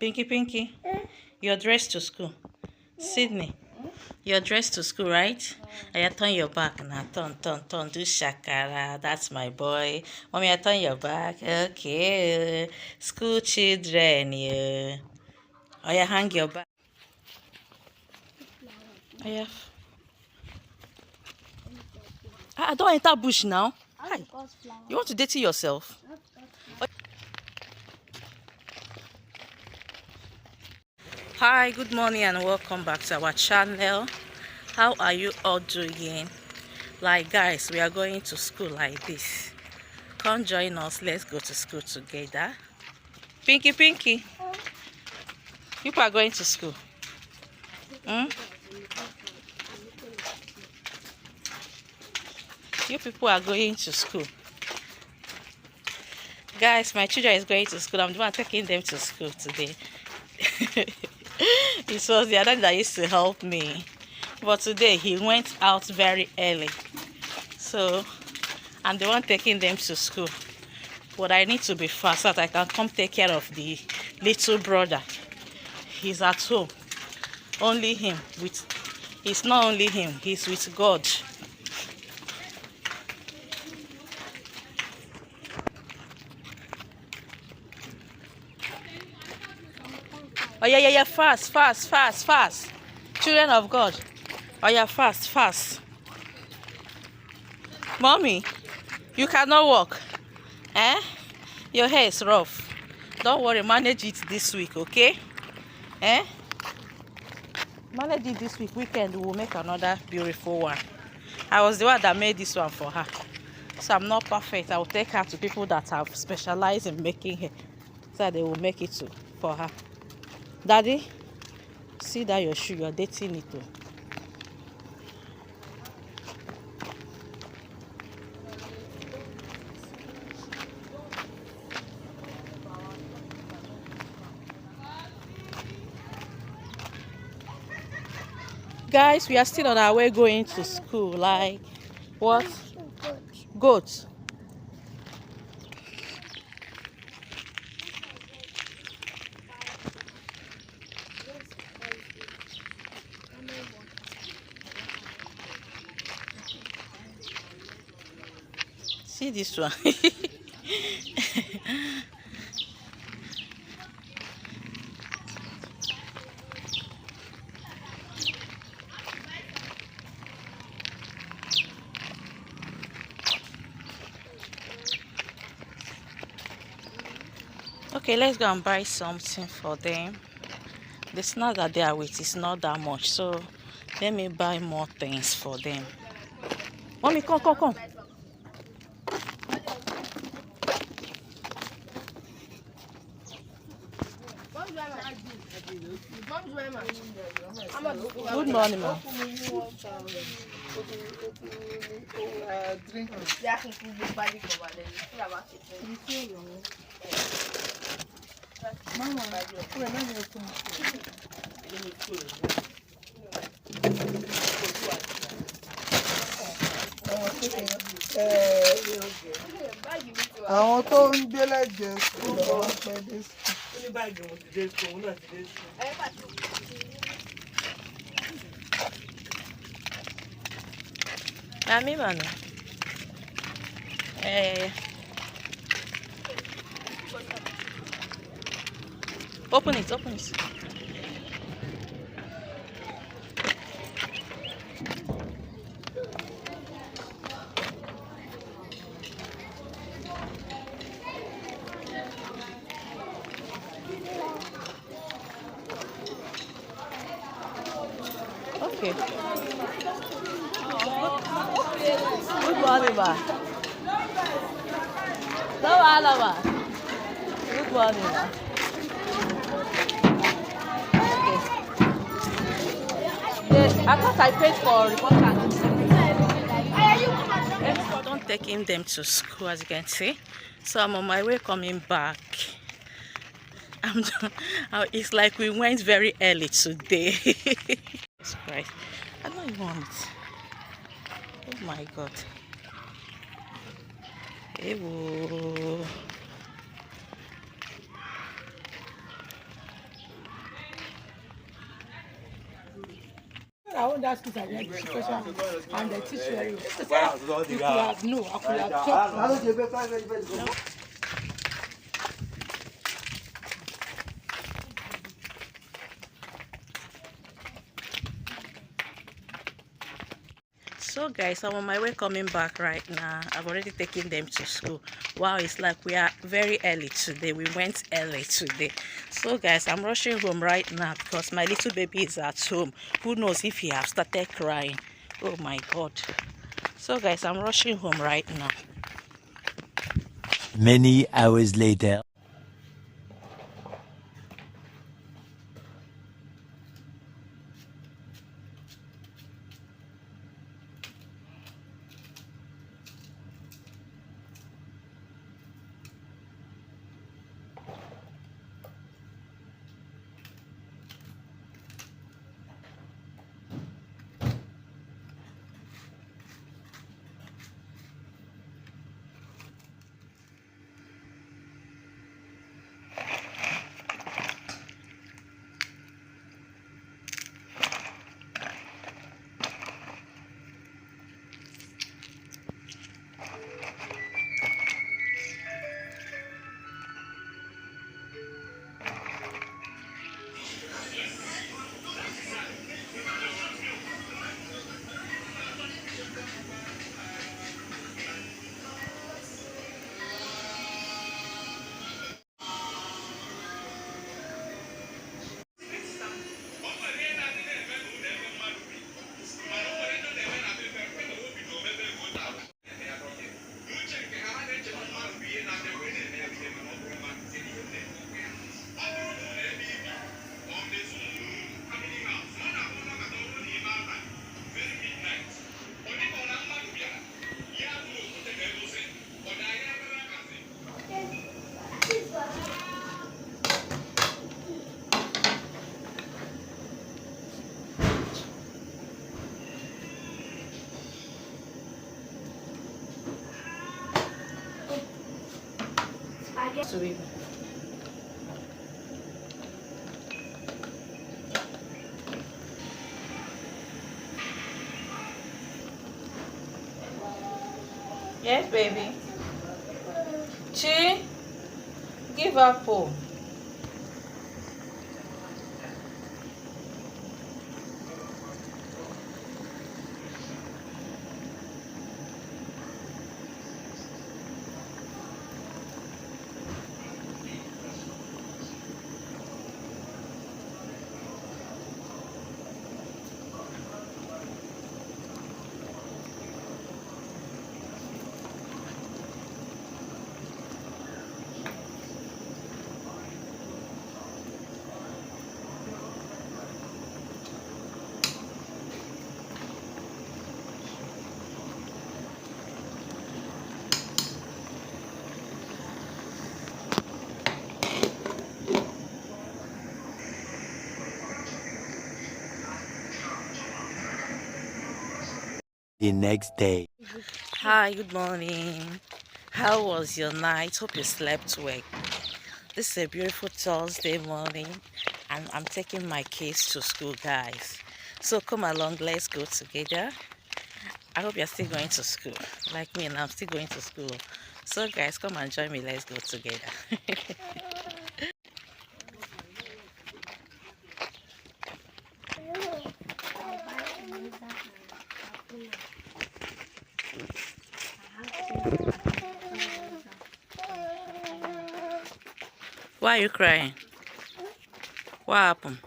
Pinky, Pinky, you're dressed to school. Sydney, you're dressed to school, right? I turn your back now. Turn. Do shakara. That's my boy. Mommy, I turn your back. Okay. School children, yeah. Oh, yeah, hang your back. Oh, yeah. Don't enter bush now. Hi. You want to date yourself? Hi, good morning and welcome back to our channel. How are you all doing? Like, guys, we are going to school like this. Come join us. Let's go to school together. Pinky, people are going to school. You people are going to school. Guys, my children is going to school. I'm the one taking them to school today. It was the other that used to help me. But today he went out very early. So I'm the one taking them to school. But I need to be fast so that I can come take care of the little brother. He's at home. Only him. It's not only him. He's with God. Oh, yeah. Fast. Children of God. Oh, yeah, fast. Mommy, you cannot walk. Your hair is rough. Don't worry, manage it this week, okay? Manage it this week. Weekend, we'll make another beautiful one. I was the one that made this one for her. So I'm not perfect. I will take her to people that have specialized in making hair. So they will make it for her. Daddy, see that your shoe, you're dating it too. Guys, we are still on our way going to school. Like, what? Goats. See this one. Okay, let's go and buy something for them. The snack that they are with is not that much, so let me buy more things for them. Mommy, come. Good morning, ma'am. Àwọn tó ń gbé lẹ́jẹ̀ẹ́ sùn lọ́wọ́ pẹ́ dé sí. Ami, mano. Open it. Okay. Good morning, ma. Good morning, ma. Okay. I thought I paid for reporter. Don't taking them to school, as you can see. So I'm on my way coming back. It's like we went very early today. Jesus Christ. I don't want it. Oh my God. Ewo. I want that school education and they teach very well. You could have no, I could have talked. So guys, I'm on my way coming back right now. I've already taken them to school. Wow, it's like we are very early today. We went early today. So guys, I'm rushing home right now because my little baby is at home. Who knows if he has started crying. Oh my god. So guys, I'm rushing home right now. Many hours later. Yes, baby. Chi, give up. Oh. The next day. Hi, good morning. How was your night? Hope you slept well. This is a beautiful Thursday morning and I'm taking my kids to school, guys. So come along, let's go together. I hope you're still going to school. Like me, and I'm still going to school. So guys, come and join me. Let's go together. Why are you crying? What happened?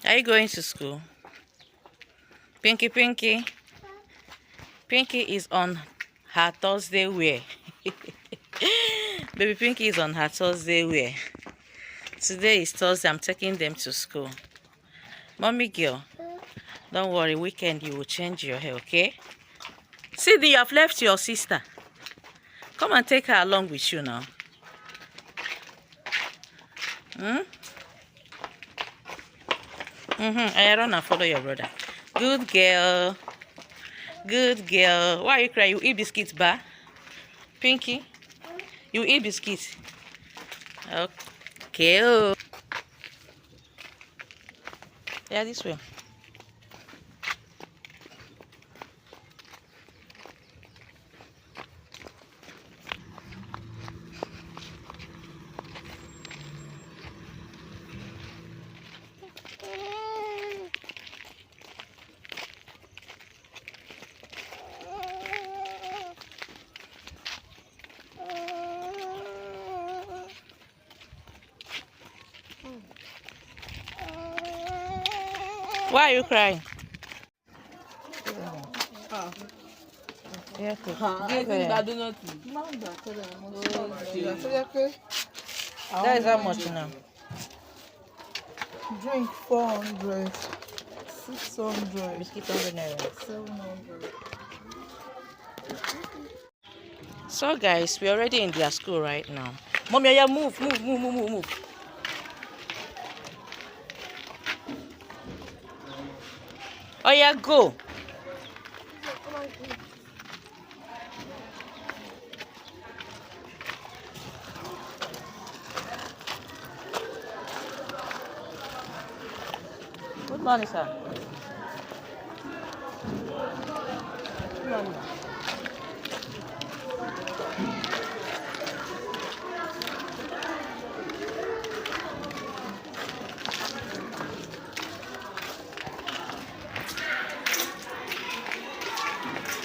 Are you going to school? Pinky, Pinky. Pinky is on her Thursday wear. Baby Pinky is on her Thursday wear. Today is Thursday. I'm taking them to school. Mommy girl, don't worry. Weekend you will change your hair, okay? Sydney, you have left your sister. Come and take her along with you now. I run and follow your brother. Good girl. Good girl. Why are you crying? You eat biscuits, ba? Pinky? You eat biscuits? Okay. Oh. Yeah, this way. Why are you crying? Yeah, give her. That is how much now? Drink 400, 600, Biscuit 100 naira. 700. So guys, we're already in their school right now. Mommy, yeah, move. Oh yeah, go. Good morning, sir. Good morning.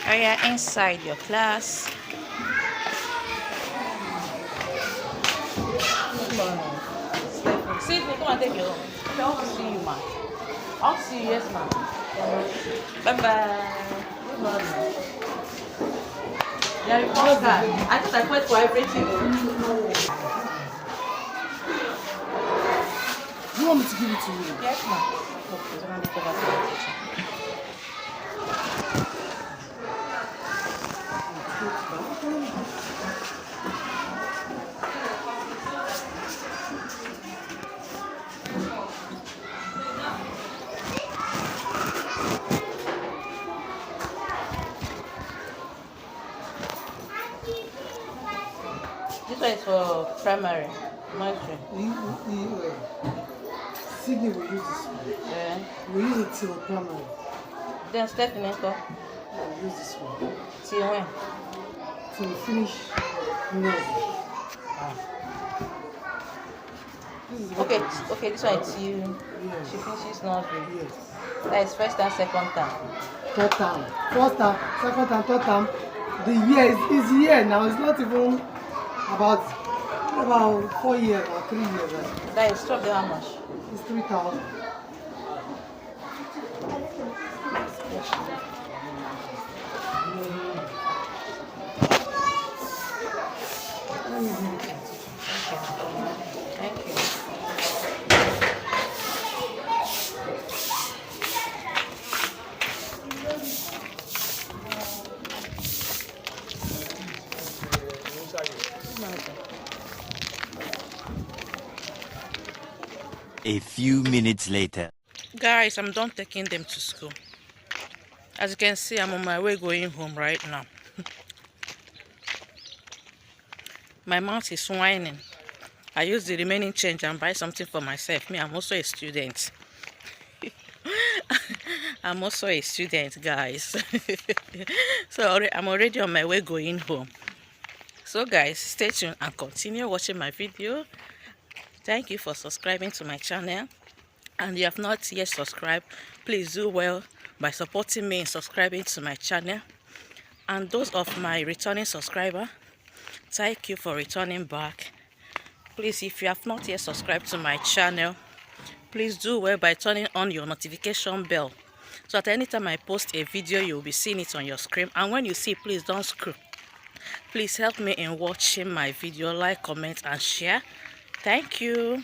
Are you inside your class? Good morning. Sydney, come and take your own. Okay, I want to see you, ma. I want to see you, yes, ma. Bye-bye. Good morning. Yeah, report card. I thought I went for everything. You want me to give it to you? Yes, ma. Okay, so now we cover the teacher. This one is for primary, nursery. Sydney will use this one. Yeah. We use it till primary. Then Stephanie, go. We'll use this one. Till when? Till we finish nursery. Okay, okay, this one is till Yes. she finishes nursery. Yes. That is first and second term. Third term. First term, second term, third term. The year is year now. It's not even about 4 years or 3 years. That is stop there how much? It's 3,000. Let me give it to you. Thank you. A few minutes later. Guys, I'm done taking them to school. As you can see, I'm on my way going home right now. My mouth is whining. I use the remaining change and buy something for myself. Me, I'm also a student. I'm also a student, guys. So I'm already on my way going home. So guys, stay tuned and continue watching my video. Thank you for subscribing to my channel. And if you have not yet subscribed, please do well by supporting me in subscribing to my channel. And those of my returning subscriber, thank you for returning back. Please, if you have not yet subscribed to my channel, please do well by turning on your notification bell, so that anytime I post a video, you'll be seeing it on your screen. And when you see, please don't scroll. Please help me in watching my video, like, comment and share. Thank you.